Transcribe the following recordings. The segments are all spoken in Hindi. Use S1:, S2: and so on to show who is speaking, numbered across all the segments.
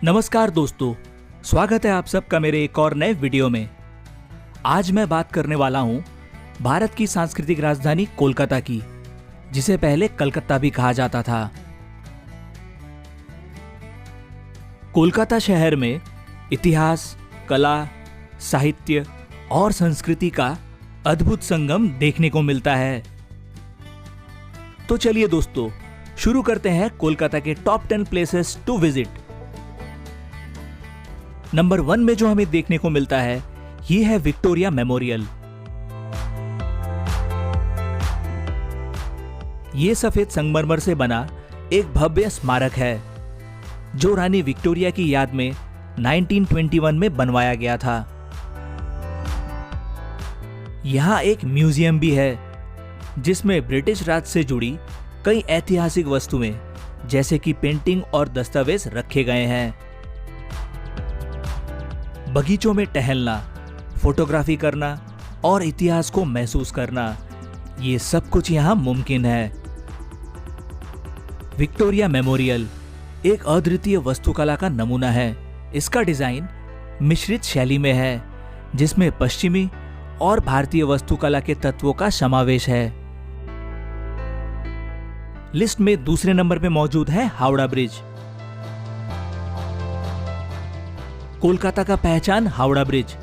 S1: नमस्कार दोस्तों, स्वागत है आप सबका मेरे एक और नए वीडियो में। आज मैं बात करने वाला हूँ भारत की सांस्कृतिक राजधानी कोलकाता की, जिसे पहले कलकत्ता भी कहा जाता था। कोलकाता शहर में इतिहास, कला, साहित्य और संस्कृति का अद्भुत संगम देखने को मिलता है। तो चलिए दोस्तों, शुरू करते हैं कोलकाता के top 10 places to visit. Number 1 में जो हमें देखने को मिलता है, ये है विक्टोरिया मेमोरियल। ये सफेद संगमरमर से बना एक भव्य स्मारक है, जो रानी विक्टोरिया की याद में 1921 में बनवाया गया था। यहां एक म्यूजियम भी है, जिसमें ब्रिटिश राज से जुड़ी कई ऐतिहासिक वस्तुएं जैसे कि पेंटिंग और दस्तावेज रखे गए हैं। बगीचों में टहलना, फोटोग्राफी करना और इतिहास को महसूस करना, ये सब कुछ यहाँ मुमकिन है। विक्टोरिया मेमोरियल एक अद्वितीय वास्तुकला का नमूना है। इसका डिजाइन मिश्रित शैली में है, जिसमें पश्चिमी और भारतीय वास्तुकला के तत्वों का समावेश है। लिस्ट में दूसरे नंबर पे मौजूद है हावड़ा ब्रिज। कोलकाता का पहचान हावड़ा ब्रिज,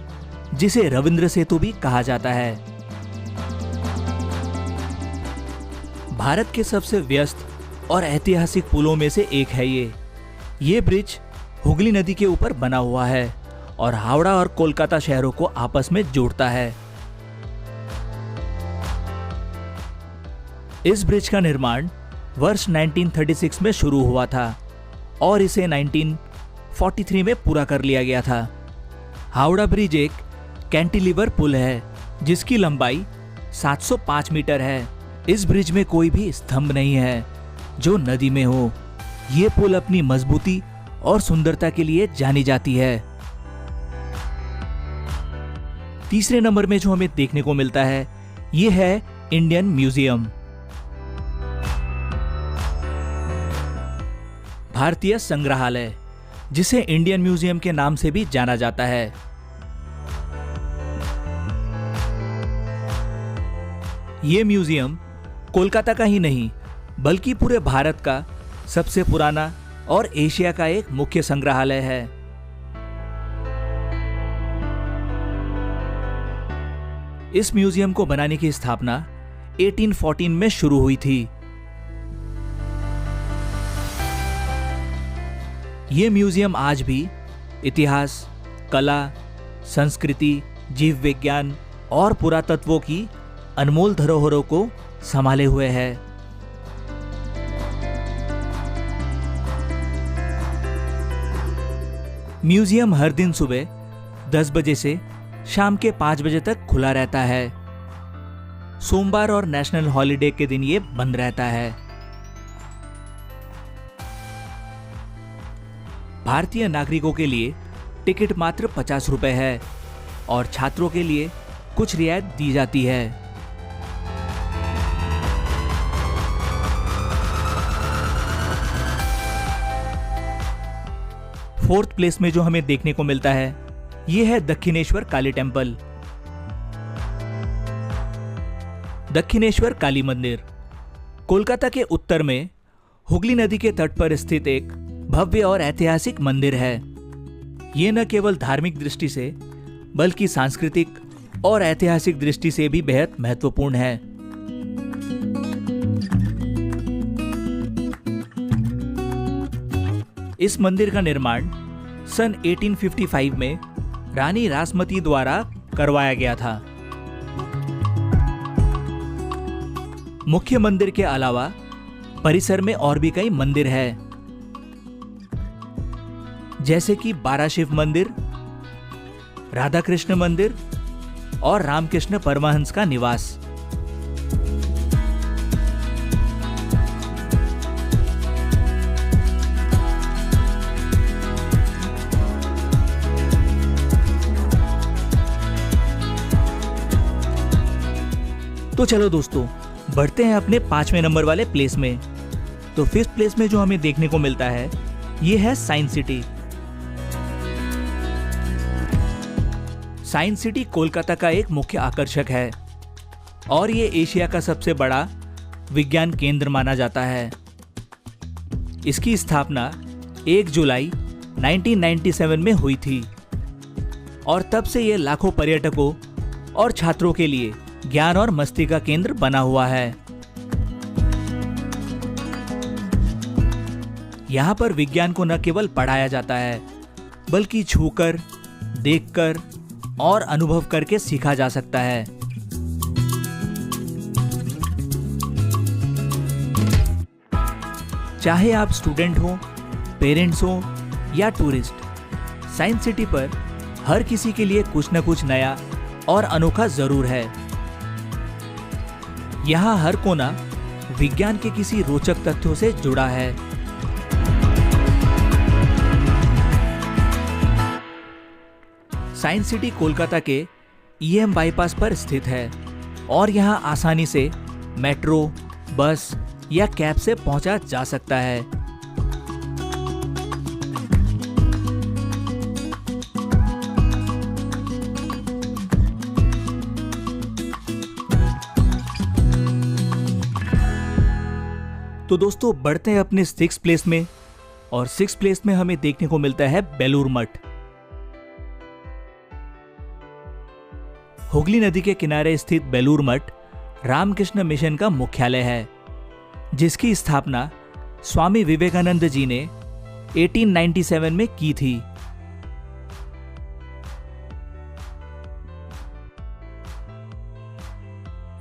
S1: जिसे रविंद्र सेतु भी कहा जाता है। भारत के सबसे व्यस्त और ऐतिहासिक पुलों में से एक है ये ब्रिज हुगली नदी के ऊपर बना हुआ है और हावड़ा और कोलकाता शहरों को आपस में जोड़ता है। इस ब्रिज का निर्माण वर्ष 1936 में शुरू हुआ था और इसे 1943 में पूरा कर लिया गया था। हावड़ा ब्रिज एक कैंटिलीवर पुल है, जिसकी लंबाई 705 मीटर है। इस ब्रिज में कोई भी स्तंभ नहीं है जो नदी में हो। ये पुल अपनी मजबूती और सुंदरता के लिए जानी जाती है। तीसरे नंबर में जो हमें देखने को मिलता है, ये है इंडियन म्यूजियम। भारतीय संग्रहालय, जिसे इंडियन म्यूजियम के नाम से भी जाना जाता है। यह म्यूजियम कोलकाता का ही नहीं, बल्कि पूरे भारत का सबसे पुराना और एशिया का एक मुख्य संग्रहालय है। इस म्यूजियम को बनाने की स्थापना 1814 में शुरू हुई थी। ये म्यूजियम आज भी इतिहास, कला, संस्कृति, जीव विज्ञान और पुरातत्वों की अनमोल धरोहरों को संभाले हुए है। म्यूजियम हर दिन सुबह 10 बजे से शाम के 5 बजे तक खुला रहता है। सोमवार और नेशनल हॉलिडे के दिन ये बंद रहता है। भारतीय नागरिकों के लिए टिकट मात्र 50 रुपए है और छात्रों के लिए कुछ रियायत दी जाती है। फोर्थ प्लेस में जो हमें देखने को मिलता है, ये है दक्षिणेश्वर काली टेम्पल। दक्षिणेश्वर काली मंदिर कोलकाता के उत्तर में हुगली नदी के तट पर स्थित एक भव्य और ऐतिहासिक मंदिर है। ये न केवल धार्मिक दृष्टि से, बल्कि सांस्कृतिक और ऐतिहासिक दृष्टि से भी बेहद महत्वपूर्ण है। इस मंदिर का निर्माण सन 1855 में रानी रासमती द्वारा करवाया गया था। मुख्य मंदिर के अलावा परिसर में और भी कई मंदिर हैं, जैसे कि 12 शिव मंदिर, राधा कृष्ण मंदिर और रामकृष्ण परमहंस का निवास। तो चलो दोस्तों, बढ़ते हैं अपने 5वें नंबर वाले प्लेस में। तो 5th प्लेस में जो हमें देखने को मिलता है, ये है science city. Science city Kolkata का एक मुख्य आकर्षक है और ये एशिया का सबसे बड़ा विज्ञान केंद्र माना जाता है। इसकी स्थापना 1 जुलाई 1997 में हुई थी और तब से ये लाखों पर्यटकों और छात्रों के लिए ज्ञान और मस्ती का केंद्र बना हुआ है। यहाँ पर विज्ञान को न केवल पढ़ाया जाता है बल्कि छूकर, देखकर और अनुभव करके सीखा जा सकता है। चाहे आप स्टूडेंट हो, पेरेंट्स हो या टूरिस्ट, साइंस सिटी पर हर किसी के लिए कुछ न कुछ नया और अनोखा जरूर है। यहाँ हर कोना विज्ञान के किसी रोचक तथ्यों से जुड़ा है। साइंस सिटी कोलकाता के ईएम बाईपास पर स्थित है और यहाँ आसानी से मेट्रो, बस या कैब से पहुंचा जा सकता है। तो दोस्तों बढ़ते हैं अपने 6th प्लेस में और 6th प्लेस में हमें देखने को मिलता है बेलूर मठ। हुगली नदी के किनारे स्थित बेलूर मठ रामकृष्ण मिशन का मुख्यालय है, जिसकी स्थापना स्वामी विवेकानंद जी ने 1897 में की थी।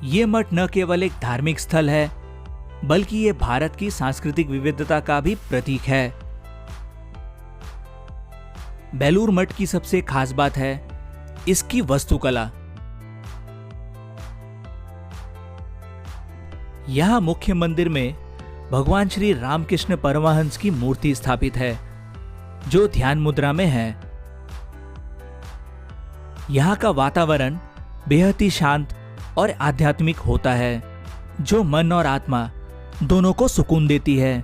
S1: ये मठ न केवल एक धार्मिक स्थल है बल्कि ये भारत की सांस्कृतिक विविधता का भी प्रतीक है। बेलूर मठ की सबसे खास बात है इसकी वास्तुकला। यहां मुख्य मंदिर में भगवान श्री रामकृष्ण परमहंस की मूर्ति स्थापित है, जो ध्यान मुद्रा में है। यहां का वातावरण बेहद ही शांत और आध्यात्मिक होता है, जो मन और आत्मा दोनों को सुकून देती है।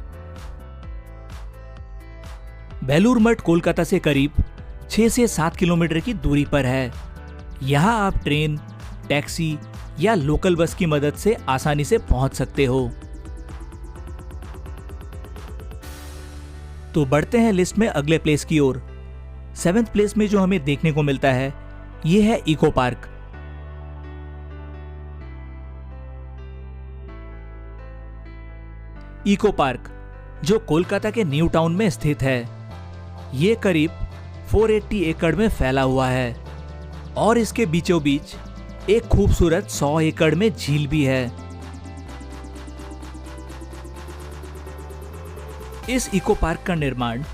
S1: बेलूर मठ कोलकाता से करीब 6 से 7 किलोमीटर की दूरी पर है। यहां आप ट्रेन, टैक्सी या लोकल बस की मदद से आसानी से पहुंच सकते हो। तो बढ़ते हैं लिस्ट में अगले प्लेस की ओर। 7th प्लेस में जो हमें देखने को मिलता है ये है इको पार्क। इको पार्क जो कोलकाता के न्यू टाउन में स्थित है, ये करीब 480 एकड़ में फैला हुआ है और इसके बीचों बीच एक खूबसूरत 100 एकड़ में झील भी है। इस इको पार्क का निर्माण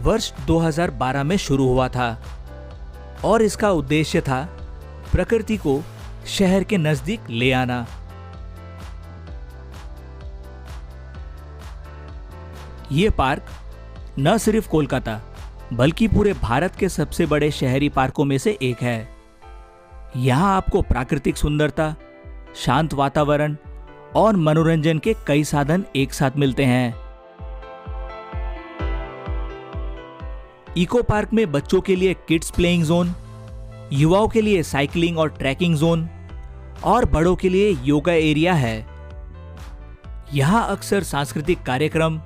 S1: वर्ष 2012 में शुरू हुआ था और इसका उद्देश्य था प्रकृति को शहर के नजदीक ले आना। ये पार्क न सिर्फ कोलकाता बल्कि पूरे भारत के सबसे बड़े शहरी पार्कों में से एक है। यहाँ आपको प्राकृतिक सुंदरता, शांत वातावरण और मनोरंजन के कई साधन एक साथ मिलते हैं। इको पार्क में बच्चों के लिए किड्स प्लेइंग जोन, युवाओं के लिए साइकिलिंग और ट्रैकिंग जोन और बड़ों के लिए योगा एरिया है। यहाँ अक्सर सांस्कृतिक कार्यक्रम,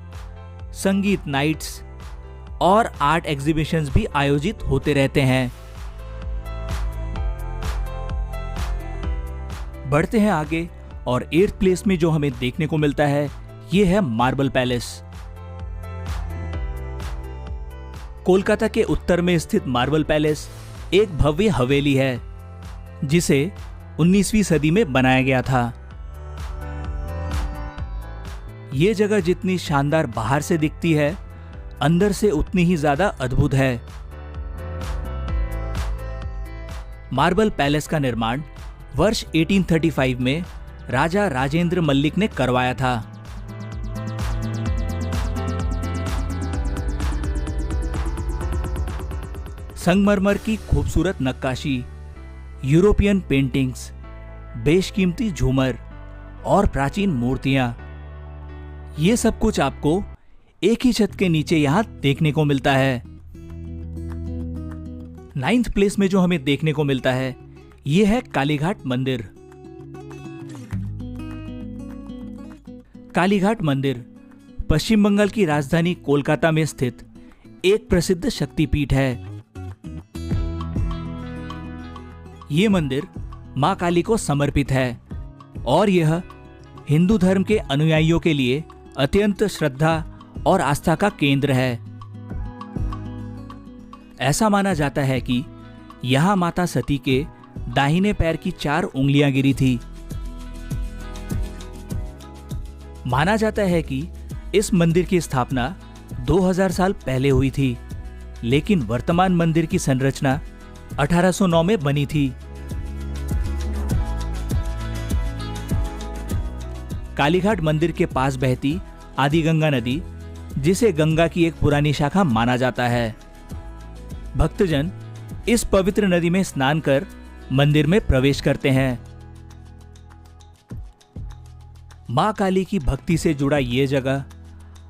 S1: संगीत नाइट्स और आर्ट एग्जीबिशंस भी आयोजित होते रहते हैं। बढ़ते हैं आगे और 8th प्लेस में जो हमें देखने को मिलता है ये है मार्बल पैलेस। कोलकाता के उत्तर में स्थित मार्बल पैलेस एक भव्य हवेली है जिसे 19वीं सदी में बनाया गया था। ये जगह जितनी शानदार बाहर से दिखती है, अंदर से उतनी ही ज्यादा अद्भुत है। मार्बल पैलेस का निर्माण वर्ष 1835 में राजा राजेंद्र मल्लिक ने करवाया था। संगमरमर की खूबसूरत नक्काशी, यूरोपियन पेंटिंग्स, बेशकीमती झूमर और प्राचीन मूर्तियां, ये सब कुछ आपको एक ही छत के नीचे यहां देखने को मिलता है। 9th प्लेस में जो हमें देखने को मिलता है ये है कालीघाट मंदिर। कालीघाट मंदिर पश्चिम बंगाल की राजधानी कोलकाता में स्थित एक प्रसिद्ध शक्तिपीठ है। ये मंदिर मां काली को समर्पित है और यह हिंदू धर्म के अनुयायियों के लिए अत्यंत श्रद्धा और आस्था का केंद्र है। ऐसा माना जाता है कि यहां माता सती के दाहिने पैर की 4 उंगलियां गिरी थी। माना जाता है कि इस मंदिर की स्थापना 2000 साल पहले हुई थी, लेकिन वर्तमान मंदिर की संरचना 1809 में बनी थी। कालीघाट मंदिर के पास बहती आदि गंगा नदी, जिसे गंगा की एक पुरानी शाखा माना जाता है। भक्तजन इस पवित्र नदी में स्नान कर मंदिर में प्रवेश करते हैं। मां काली की भक्ति से जुड़ा ये जगह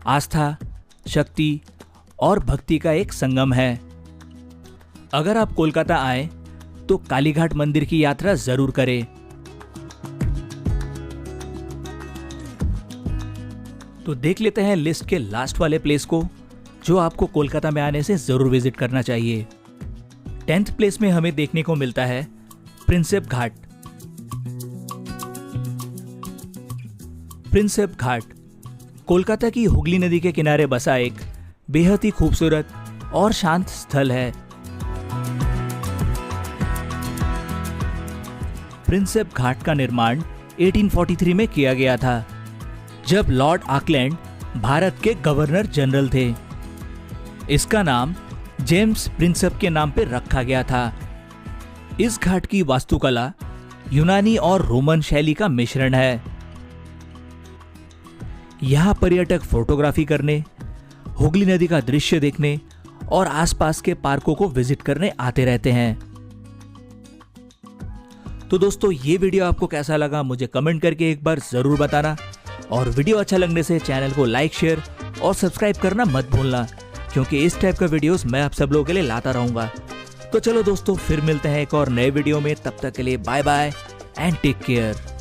S1: आस्था, शक्ति और भक्ति का एक संगम है। अगर आप कोलकाता आए तो कालीघाट मंदिर की यात्रा जरूर करें। तो देख लेते हैं लिस्ट के लास्ट वाले प्लेस को, जो आपको कोलकाता में आने से जरूर विजिट करना चाहिए। 10th प्लेस में हमें देखने को मिलता है प्रिंसेप घाट। प्रिंसेप घाट कोलकाता की हुगली नदी के किनारे बसा एक बेहद ही खूबसूरत और शांत स्थल है। प्रिंसेप घाट का निर्माण 1843 में किया गया था, जब लॉर्ड ऑकलैंड भारत के गवर्नर जनरल थे। इसका नाम जेम्स प्रिंसेप के नाम पर रखा गया था। इस घाट की वास्तुकला यूनानी और रोमन शैली का मिश्रण है। यहां पर्यटक फोटोग्राफी करने, हुगली नदी का दृश्य देखने और आसपास के पार्कों को विजिट करने आते रहते हैं। तो दोस्तों, ये वीडियो आपको कैसा लगा मुझे कमेंट करके एक बार जरूर बताना, और वीडियो अच्छा लगने से चैनल को लाइक, शेयर और सब्सक्राइब करना मत भूलना, क्योंकि इस टाइप का वीडियोस मैं आप सब लोगों के लिए लाता रहूंगा। तो चलो दोस्तों, फिर मिलते हैं एक और नए वीडियो में। तब तक के लिए bye bye and take care.